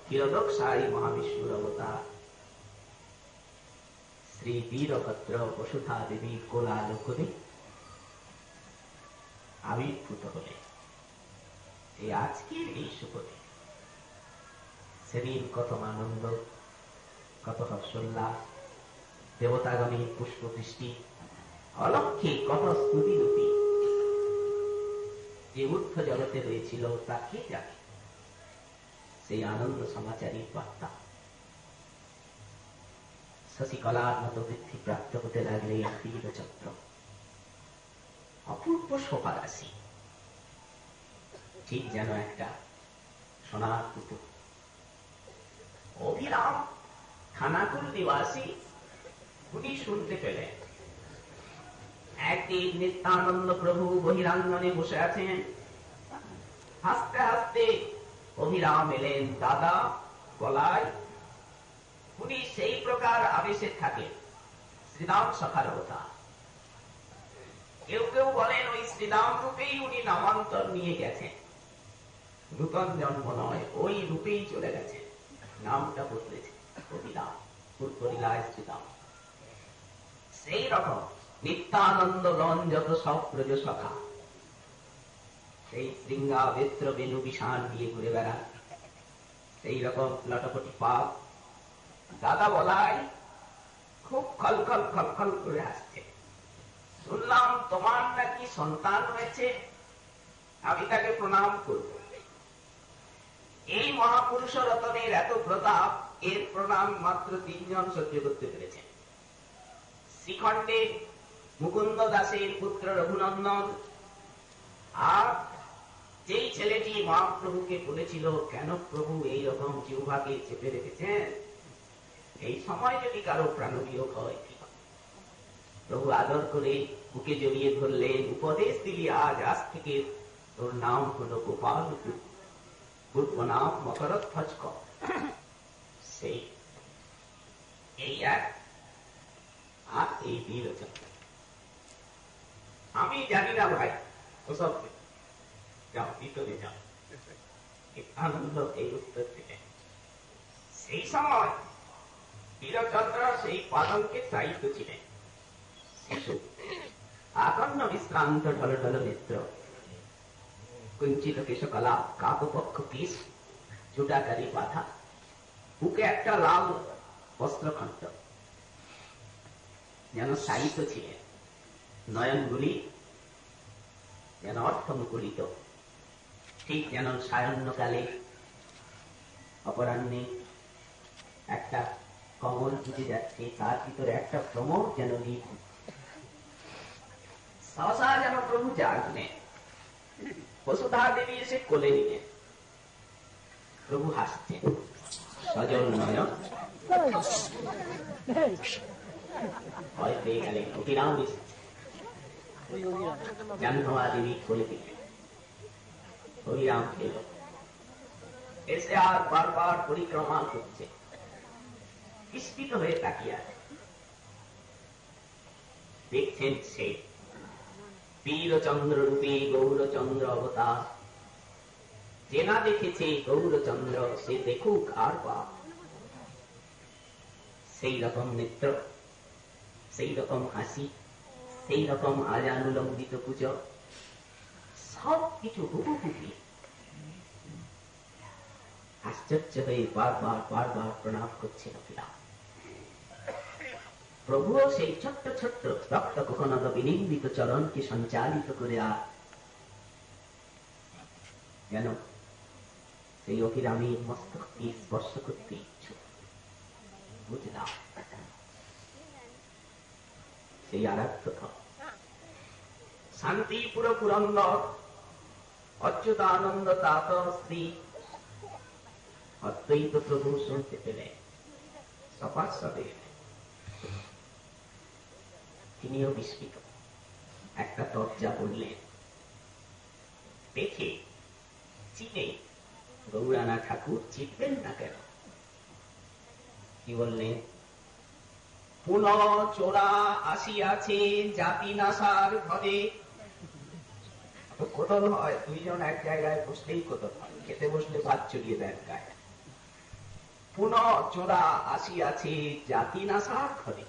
ক্ষীরোদকসায়ী মহাবিষ্ণুর অবতার শ্রী বীরভদ্র বসুধা দেবীর কোল আলো করে আবির্ভূত হলে এই আজকের এই শুভ দিন। সেদিন কত আনন্দ, কত হর্ষোল্লাস, দেবতাগণের পুষ্পবৃষ্টি, অলক্ষে কত স্তুতি রূপী যে ঊর্ধ্ব জগতে হয়েছিল তা কে জানে। সেই আনন্দ সমাচারী বার্তা শশিকলার মতো বৃদ্ধি প্রাপ্ত হতে লাগলে তীরচক্র, অপূর্ব শোভারাশি, ঠিক যেন একটা সোনার পুতুল। অভিরাম খানাকুল নিবাসী উনি শুনতে পেলেন একদিন নিত্যানন্দ প্রভু বহিরাঙ্গনে বসে আছেন। হাসতে হাসতে অভিরাম এলেন দাদা গলায়। উনি সেই প্রকার আবেশে থাকেন, শ্রীরাম সখার কথা। কেউ কেউ বলেন ওই শ্রীরাম রূপেই উনি নামান্তর নিয়ে গেছেন, নূতন জন্ম নয়, ওই রূপেই চলে গেছেন, নামটা বদলেছে অভিরাম, পূর্বলীলায় শ্রীরাম। সেই রকম নিত্যানন্দগণ যত সপ্রজ সখা সেই শৃঙ্গা বেত্র বেনু বিষাণ দিয়ে ঘুরে বেড়ান, সেই রকম লটপটি পাপ দাদা বলায় খুব খলখল খলখল করে আসছে। শুনলাম তোমার নাকি সন্তান হয়েছে, আমি তাকে প্রণাম করব। এই মহাপুরুষ রতনের এত প্রতাপ, এর প্রণাম মাত্র 3 জন সহ্য করতে পেরেছেন। শ্রীখণ্ডে মুকুন্দ দাসের পুত্র রঘুনন্দন, আর যেই ছেলেটি মহাপ্রভুকে বলেছিল, কেন প্রভু এই রকম জিহ্বাকে চেপে রেখেছেন, এই সময় যদি কারো প্রাণবিয়োগ হয় কি হবে? প্রভু আদর করে বুকে জড়িয়ে ধরলেন, উপদেশ দিলি, আজ থেকে তোর নাম হলো গোপাল, পূর্ব নাম মকরধ্বজ। সেই এই এক আর এই বীরচন্দ্র। আমি জানি না ভাই, ওসব যাও ভিতরে যাও। আনন্দ এই উত্তর থেকে সেই সময় বীরচন্দ্র সেই পালঙ্কে চাইতে ছিলেন। শিশু আকর্ণ বিশ্রান্ত ঢল ঢল নেত্র, কুঞ্চিত কেশকলা, কাকপক্ষ কেশ, চুটাকারী বাধা, বুকে একটা লাল বস্ত্রখণ্ড, যেন সাহিত্য ছিলেন। নয়নগুলি যেন অর্থমুকুলিত, ঠিক যেন সায়ন্যকালে অপরাহ্নে একটা কমল ফুটে যাচ্ছে, তার ভিতরে একটা ভ্রমর যেন নিভু, সহসা যেন প্রভু জাগলেন। বসুধা দেবী এসে কোলে নিলেন। প্রভু হাসছেন, সজল নয়ন। ভয় পেয়ে গেলেন, অতিরাম এসেছে। জাহ্নবী দেবী কোলে দিলেন। হরিরাম এল, এসে আর বারবার পরিক্রমা করছে, বিস্মিত হয়ে তাকিয়ে দেখছেন সে বীরচন্দ্র রূপে গৌরচন্দ্র অবতার। যে না দেখেছে গৌরচন্দ্র, সে দেখুক আর পা। সেই রকম নেত্র, সেই রকম হাসি, সেই রকম আজানুলম্বিত পুজো, সব কিছু হুবহুবি। আশ্চর্য হয়ে বারবার বারবার প্রণাম করছিল অবিরাম। প্রভুও সেই ছোট্ট ছোট্ট রক্ত কোকনদ বিনিন্দিত চরণকে সঞ্চালিত করে আর যেন সেই অভিরামের মস্তককে স্পর্শ করতে ইচ্ছুক। বুঝলাম সেই আরাধ্য শান্তিপুর পুরন্দর অচ্যুতানন্দ তাত শ্রী অদ্বৈত প্রভু শুনতে পেলেন, সপার্শ্বদে তিনিও বিস্মিত। একটা দরজা বললেন, দেখে চিনে গৌরানা ঠাকুর, চিনবেন না কেন? কি বললেন? পুন চোরা আসিয়াছে জাতি নাশার ঘরে। কোতল হয়, দুইজন এক জায়গায় বসলেই কোতল হয়, খেতে বসলে ভাত চড়িয়ে দেন গায়ে। পুন চোরা আসিয়াছে জাতি নাশার ঘরে।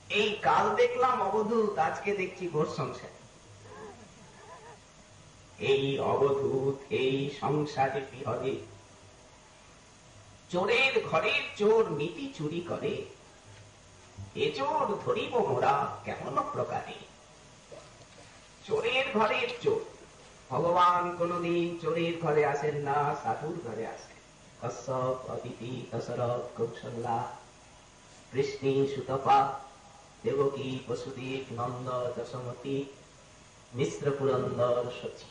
এই কাল দেখলাম অবধূত, আজকে দেখছি ঘোর সংসার। এই অবধূত এই সংসারে বিহরে, চোরের ঘরের চোর নীতি চুরি করে। এ চোর ধরিব মোরা কেমন প্রকারে। চোরের ঘরের চোর, ভগবান কোনদিন চোরের ঘরে আসেন না, সাধুর ঘরে আসেন। কশ্যপ, অদিতি, দশরথ, কৌশল্যা, কৃষ্ণী, সুতপা, দেবকী, বসুদেব, নন্দ, যশোমতী, মিশ্র, পুরন্দর, সচি,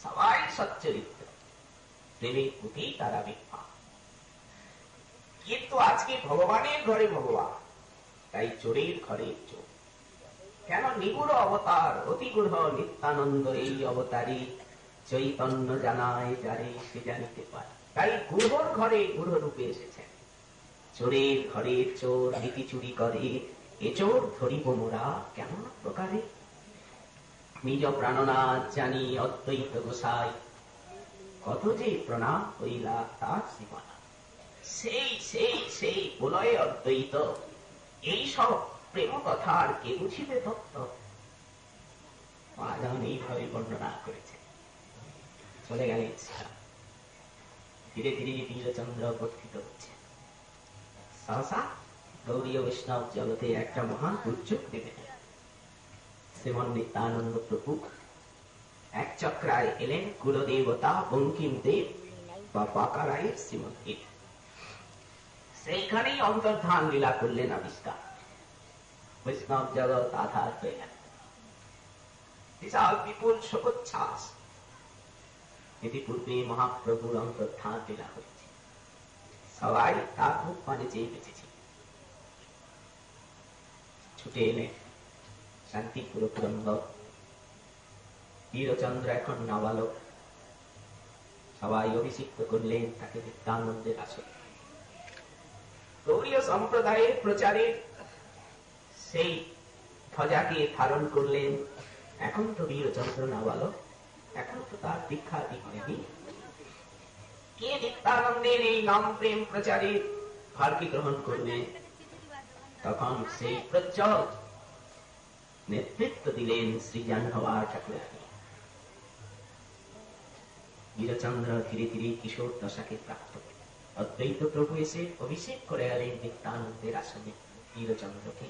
সবাই সচ্চরিত্র, প্রেমের প্রতি তারা বিভা। কিন্তু আজকে ভগবানের ঘরে ভগবান, তাই চোরের ঘরে চোর। কেন? নিগুড় অবতার, অতি গূঢ় নিত্যানন্দ এই অবতারে চৈতন্য জানায় যারে, সে জানিতে পারে। তাই গূঢ়র ঘরে গূঢ় রূপে এসেছেন। চোরের ঘরে চোর নীতি চুরি করে, এ চোর ধরিব মোরা কেমন প্রকারে। নিজ প্রাণনাথ জানি অদ্বৈত গোসাই, কত যে প্রণাম হইলা তার সীমানা। সেই সেই সেই প্রলয় অদ্বৈত, এই সব প্রেম কথার কে বুঝিবে তত্ত্ব। মহাজন এইভাবে বর্ণনা করেছে। চলে গেলেন ধীরে ধীরে বীরচন্দ্র বর্ধিত হচ্ছে। সহসা গৌরীয় বৈষ্ণব জগতে একটা মহান দুর্যোগ নেমে শ্রীমন নিত্যানন্দ প্রভু এক চক্রায় এলেন কুলদেবতা বঙ্কিম দেব বা বাঁকারায়ের শ্রীমন্দির। সেইখানেই অন্তর্ধান লীলা করলেন আবিষ্কার। বৈষ্ণব জগৎ আধার হয়ে গেল, বিশাল বিপুল শোকোচ্ছ্বাস। ইতিপূর্বে মহাপ্রভুর অন্তর্ধান লীলা হয়েছে, সবাই তার মুখ পানে চেয়ে বেঁচেছে। ছুটে এলেন শান্তিপুর পুরন্দর। বীরচন্দ্র এখন নাবালক, সবাই অভিষিক্ত করলেন তাকে নিত্যানন্দের আসনে। গৌড়ীয় সম্প্রদায়ের প্রচারে সেই ধ্বজাকে ধারণ করলেন। এখন তো বীরচন্দ্র নাবালক, এখন তো তার দীক্ষা দিকনি। কে নিত্যানন্দের এই নাম প্রেম প্রচারে ভারকে গ্রহণ করবে? তখন সেই প্রজ্জ্বল নেতৃত্ব দিলেন শ্রী জাহ্নবা ঠাকুরানী। বীরচন্দ্র ধীরে ধীরে কিশোর দশাকে প্রাপ্ত। অদ্বৈত প্রভু এসে অভিষেক করে গেলেন নিত্যানন্দের আসনে বীরচন্দ্রকে,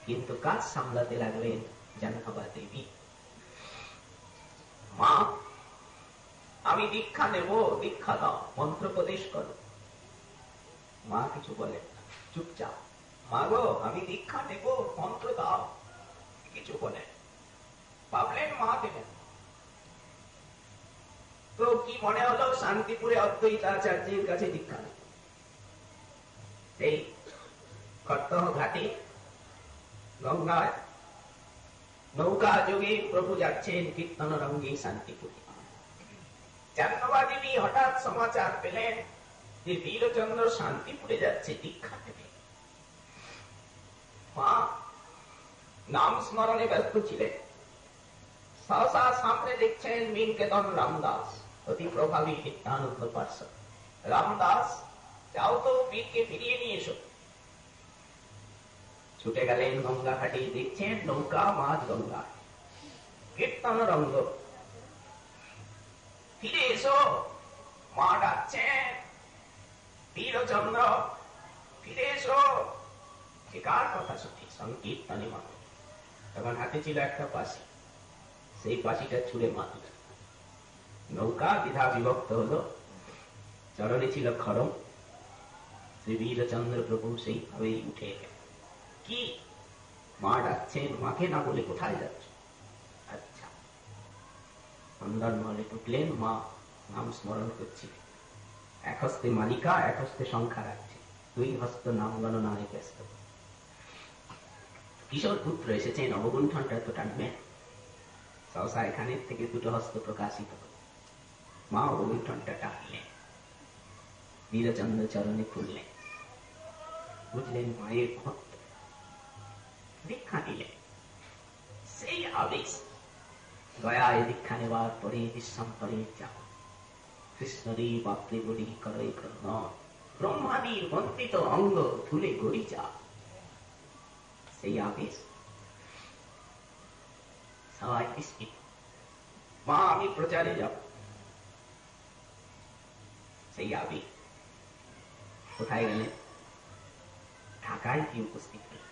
কিন্তু কাজ সামলাতে লাগলেন জাহ্নবা দেবী। মা, আমি দীক্ষা নেব, দীক্ষা দাও, মন্ত্রোপদেশ করো। মা কিছু বলেন না, চুপচাপ। মা গো, আমি দীক্ষা নেব, মন্ত্র দাও, কিছু বলেন। ভাবলেন মা দেবেন। তো কি মনে হলো, শান্তিপুরে অদ্বৈতাচার্যের কাছে দীক্ষা নেব। এই খট্টহ ঘাটে গঙ্গায় নৌকা যোগে প্রভু যাচ্ছেন কীর্তন রঙ্গে শান্তিপুরে। জাহ্নবা দেবী হঠাৎ সমাচার পেলেন যে বীরচন্দ্র শান্তিপুরে যাচ্ছে দীক্ষা নেবে। মা নাম স্মরণে ব্যস্ত ছিলেন। সহসা সামনে দেখছেন মিনকেতন রামদাস, অতি প্রভাবী নিত্যানন্দ পার্ষদ। রামদাস, যাও তো বীরকে ফিরিয়ে নিয়ে এসো। ছুটে গেলেন গঙ্গা ঘাটে, দেখছেন নৌকা মাঝ গঙ্গা, কীর্তন রঙ্গ। ফিরে এসো, মা ডাকছেন, বীরচন্দ্র ফিরে এসো। কার কথা শুনি? সংকীর্তনে মাত্র। তখন হাতে ছিল একটা পাশি, সেই পাশিটা ছুড়ে মারল। নৌকা দ্বিধা বিভক্ত হলো, চরণে ছিল খড়ম। শ্রী বীরচন্দ্র প্রভু সেইভাবেই উঠে গেল। কি? মা ডাকছেন, মাকে না বলে কোথায় যাচ্ছ? আচ্ছা। অন্দর মহলে ঢুকলেন, মা নাম স্মরণ করছিলেন। এক হস্তে মালিকা, এক হস্তে সংখ্যা রাখছে, দুই হস্ত নাম গণনায় ব্যস্ত। কিশোর পুত্র এসেছেন, অবগুণ্ঠনটা তো টানবেন। সহসা এখানের থেকে দুটো হস্ত প্রকাশিত হল। মা অবগুণ্ঠনটা টানলেন, বীরচন্দ্র চরণে তুললেন। বুঝলেন মায়ের ভক্ত, দীক্ষা নিলেন। সেই আবেশ, দয়ায় দীক্ষা নেওয়ার পরে বিশ্বান্তরে যাও। কৃষ্ণদেব বাপরে গড়ি করে কর্ণ, ব্রহ্মাদির বন্দিত অঙ্গ ধুলে গড়ি যা। সেই আবেশ, সবাই বিস্মিত। মা, আমি প্রচারে যাব। সেই আবেশ কোথায় গেলেন? ঢাকায় কি উপস্থিত হলেন।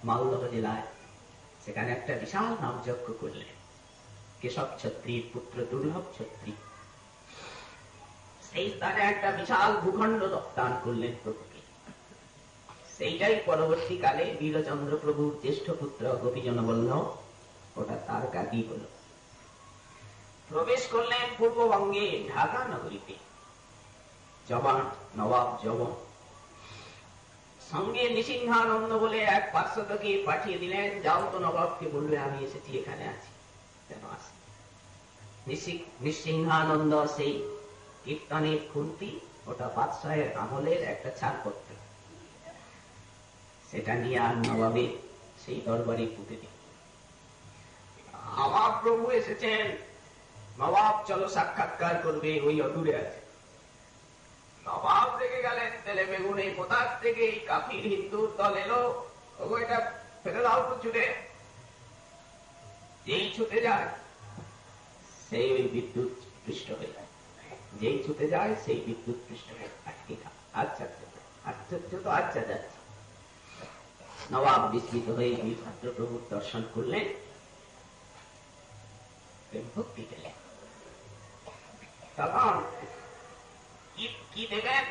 মালদহ জেলায় সেখানে একটা বিশাল নামযজ্ঞ করলেন। কেশব ছত্রীর পুত্র দুর্লভ ছত্রী সেই স্থানে একটা বিশাল ভূখণ্ড দান করলেন প্রভুকে। সেইটাই পরবর্তীকালে বীরচন্দ্র প্রভুর জ্যেষ্ঠ পুত্র গোপীজন বলল, ওটা তার গাদি হল। প্রবেশ করলেন পূর্ববঙ্গে ঢাকা নগরীতে। জবান নবাব জবন সঙ্গে নৃসিংহানন্দ বলে এক পার্শ্বদকে পাঠিয়ে দিলেন, যাও তো নবাবকে বলবে আমি এসেছি, এখানে আছি, কেন আসি। নৃসিংহানন্দ সেই কীর্তনের খুন্তি, ওটা বাদশাহের আমলের একটা ছাড়পত্র, সেটা নিয়ে আর নবাবে সেই দরবারে পুঁতে দিল। আমার প্রভু এসেছেন, নবাব চলো সাক্ষাৎকার করবে, ওই অদূরে আছে। নবাব রেগে গেলেন তেলে বেগুনে, কোথার থেকে এই কাফির হিন্দুর দল এলো, এটা ফেলে দাও তো ছুটে। যেই ছুটে যায় সেই ওই বিদ্যুৎ পৃষ্ঠ হয়ে যায়, যেই ছুটে যায় সেই বিদ্যুৎ পৃষ্ঠ হয়ে আটকে যায়। আচ্ছা আচ্ছা, আশ্চর্য তো, আচ্ছা যাচ্ছে। নবাব বিস্মিত হয়ে বীরভদ্র প্রভুর দর্শন করলেন, ভক্তি পেলেন। তখন কি দেবেন?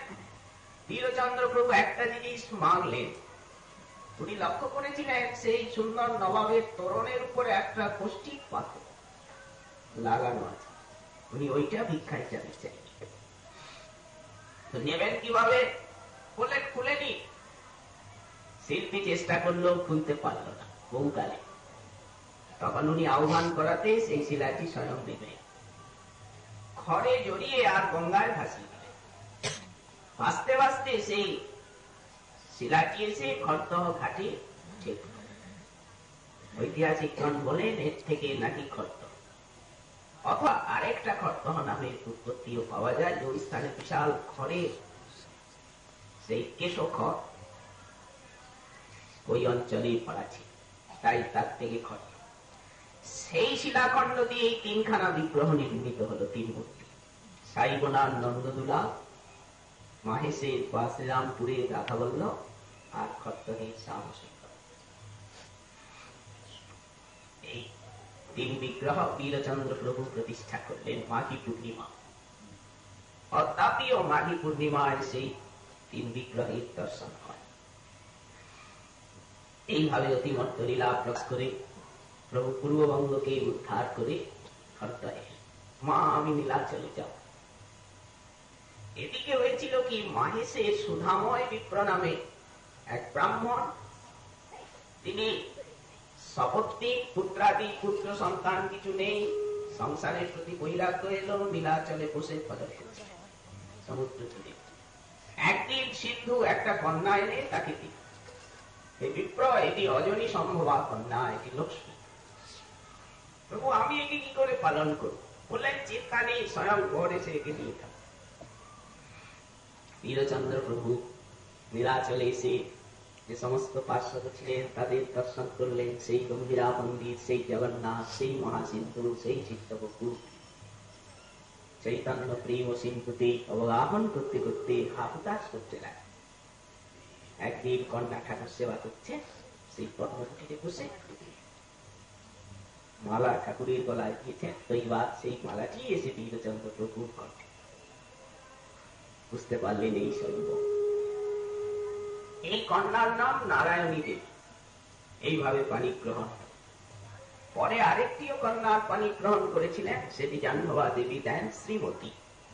বীরচন্দ্র প্রভু একটা জিনিস মানলেন। উনি লক্ষ্য করেছিলেন সেই সুন্দর নবাবের তোরণের উপরে একটা কষ্টিক পাথর লাগানো আছে, উনি ওইটা ভিক্ষায় চাইছেন। তো নেবেন কিভাবে? বললেন খুলেনি। শিল্পী চেষ্টা করলেও খুলতে পারল না বহুকালে। তখন উনি আহ্বান করাতে সেই শিলাটি স্বয়ং দেবে খড়ে জড়িয়ে আর গঙ্গায় ভাসিয়ে দিলেন। ভাসতে ভাসতে সেই শিলাটি এসে খড়দহ ঘাটে ঠেকল। ঐতিহাসিকগণ বলেন এর থেকে নাকি খড়দহ অথবা আরেকটা খড়দহ নামের উৎপত্তিও পাওয়া যায়, যে ওই স্থানে বিশাল খড়ে সেই কেশো খড় ওই অঞ্চলে পড়া ছিল, তাই তার থেকে খড়। সেই শিলাখণ্ড দিয়ে এই তিনখানা বিগ্রহ নির্মিত হলো, তিন মূর্তি। সাইবনার নন্দদুলা, মাহেশের বা শ্রীরামপুরের রাধাবল্লভ, আর খড়দহের শ্যামসুন্দর। এই তিন বিগ্রহ বীরচন্দ্র প্রভু প্রতিষ্ঠা করলেন মাঘী পূর্ণিমা। অদ্যাপিও মাঘী পূর্ণিমায় সেই তিন বিগ্রহের দর্শন হয়। এইভাবে অতিমত্ত লীলা প্রকাশ করে প্রভু পূর্ববঙ্গকে উদ্ধার করে খড়দহে, মা আমি নীলাচলে যাব। এদিকে হয়েছিল কি, মাহেশের সুধাময় বিপ্র নামে এক ব্রাহ্মণ, তিনি সপত্নী পুত্রাদি পুত্র সন্তান কিছু নেই, সংসারের প্রতি বৈরাগ্য এলো, নীলাচলে বসে ফজর করছে সমুদ্র তীরে। একদিন সিন্ধু একটা কন্যা এনে তাকে দিল। এই বিপ্র, এটি অজনী সম্ভবা কন্যা, এটি লক্ষ্মী। প্রভু আমি একে কি করে পালন করব? বললেন চিন্তা নেই, স্বয়ং ঘর এসে একে দিয়ে থাক। বীরচন্দ্র প্রভু নীলাচলে এসে যে সমস্ত পার্শ্বদ ছিলেন তাদের দর্শন করলেন। সেই গম্ভীরা মন্দির, সেই জগন্নাথ, সেই মহাসিন্ধু, সেই চিত্তবকু, চৈতন্য প্রেম সিন্ধুতে অবগাহন করতে করতে হাহুতাশ করতে লাগে। একদিন কন্যা ঠাকুর সেবা করছে, সেই পদ্মটিতে বসে মালা ঠাকুরের গলায় দিয়েছেন, তো এইবার সেই মালাটি এসে বীরচন্দ্র প্রভুর কণ্ঠে। বুঝতে পারলেন এই সৈব। এই কন্যার নাম নারায়ণী দেবী। এইভাবে পানি গ্রহণ। পরে আরেকটিও কন্যার পানি গ্রহণ করেছিলেন, সেটি জাহ্নবা দেবী দেন শ্রীমতী।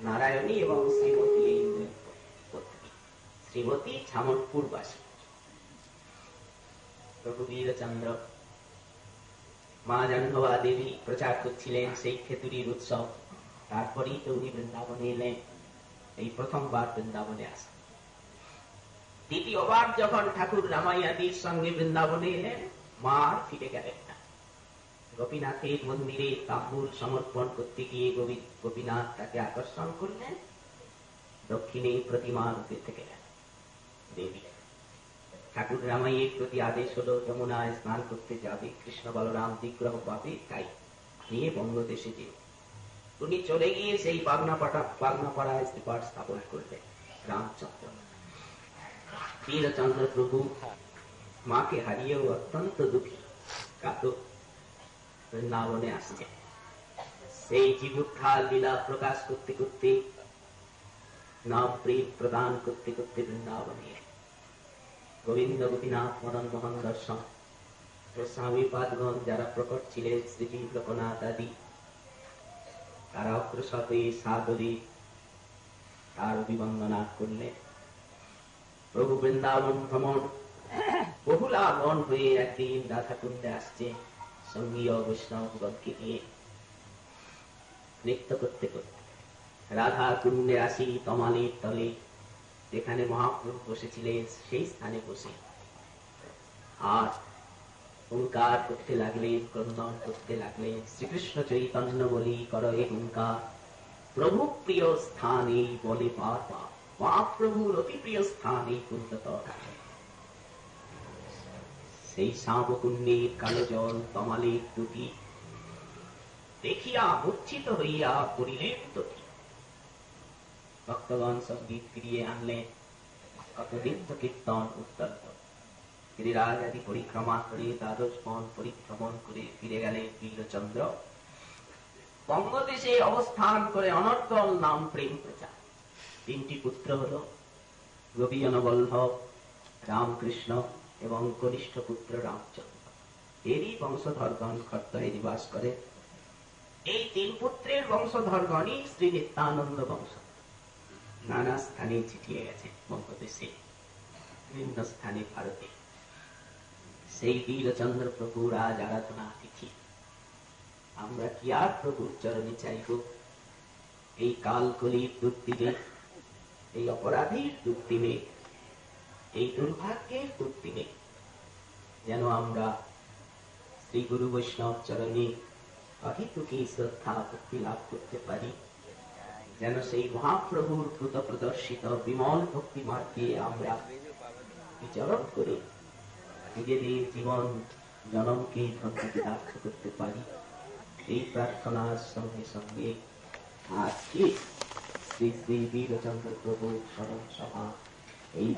নারায়ণী এবং শ্রীমতী এই পত্নী। শ্রীমতী ছামটপুরবাসী। প্রভু বীরচন্দ্র মা জাহ্নবা দেবী প্রচার করছিলেন সেই খেতুরির উৎসব। তারপরেই তো উনি বৃন্দাবনে এলেন। এই প্রথমবার বৃন্দাবনে আসেন। দ্বিতীয়বার যখন ঠাকুর রামাইয়াদির সঙ্গে বৃন্দাবনে এলেন, মা আর ফিরে গেলেন না। গোপীনাথের মন্দিরে তাম্বুল সমর্পণ করতে গিয়ে গোপীনাথ তাকে আকর্ষণ করলেন। দক্ষিণে প্রতিমা রূপে থেকে গেলেন দেবী। ঠাকুর রামাইয়ের প্রতি আদেশ হলো যমুনায় স্নান করতে যাবে, কৃষ্ণ বলরাম বিগ্রহ পাবে, তাই নিয়ে বঙ্গদেশে যে উনি চলে গিয়ে সেই পাগনাপাড়ায় শ্রীপাঠ স্থাপন করলেন রামচন্দ্র। বীরচন্দ্র প্রভু মাকে হারিয়েও অত্যন্ত দুঃখী কাতর বৃন্দাবনে আসছে। সেই জীবুত্থাল লীলা প্রকাশ করতে করতে, নবপ্রেম প্রদান করতে করতে বৃন্দাবনে গোবিন্দ গোপীনাথ মদন মোহন দর্শন, স্বামী পাদগণ যারা প্রকট ছিলেন, শ্রীজী লোকনাথ আদি, তারা অগ্রসর হয়ে সাদরে তার অভিবন্দনা করলেন। প্রভু বৃন্দাবন ভ্রমণ বহুলাগন হয়ে একদিন রাধা কুণ্ডে আসছে, সঙ্গীয় বৈষ্ণবগণকে নিয়ে নৃত্য করতে করতে রাধা কুণ্ডে আসি তমালের তলে, যেখানে মহাপ্রভু বসেছিলেন সেই স্থানে বসে আর হুঙ্কার করতে লাগলেন, ক্রন্দন করতে লাগলেন, শ্রীকৃষ্ণ চৈতন্য বলি কর এ হুঙ্কার, প্রভু প্রিয় স্থানে বলে বারবার, মহাপ্রভুর অতি প্রিয় স্থানে কুণ্ডতর। সেই শ্যামকুণ্ডের কালো জল তমালের দুটি দেখিয়া মূর্ছিত হইয়া পড়িলেন তটি। ভক্তগণ সঙ্গীত ফিরিয়ে আনলেন, কতদিন তো কীর্তন উত্তর। গিরিরাজ আদি পরিক্রমা করে দ্বাদশ বন পরিক্রমণ করে ফিরে গেলেন বীরচন্দ্র। বঙ্গদেশে অবস্থান করে অনর্গল নাম প্রেম প্রচার। 3টি পুত্র হল রবি অনবল্লভ, রামকৃষ্ণ এবং কনিষ্ঠ পুত্র রামচন্দ্র। এরই বংশধরগণ খর্দয়ে নিবাস করে। এই 3 পুত্রের বংশধরগণই শ্রী নিত্যানন্দ বংশ। নানা স্থানে ছিটিয়ে গেছে বঙ্গদেশে, বিভিন্ন স্থানে ভারতে। সেই বীরচন্দ্র প্রভুর আজ আরাধনা তিথি। আমরা কি আর প্রভুর চরণে চাইব? এই কালকলির দুর্দিনে, এই অপরাধীর দুর্দিনে, এই দুর্ভাগ্যের দুর্দিনে যেন আমরা শ্রী গুরু বৈষ্ণব চরণে অহিতুকী শ্রদ্ধা ভক্তি লাভ করতে পারি, যেন সেই মহাপ্রভুর কৃত প্রদর্শিত বিমল ভক্তি মার্গে আমরা বিচরণ করে নিজেদের জীবন জনমকে ধন্যবাদ করতে পারি। এই প্রার্থনার সঙ্গে সঙ্গে আজকে শ্রী শ্রী বীরচন্দ্র প্রভু স্মরণ সভা এই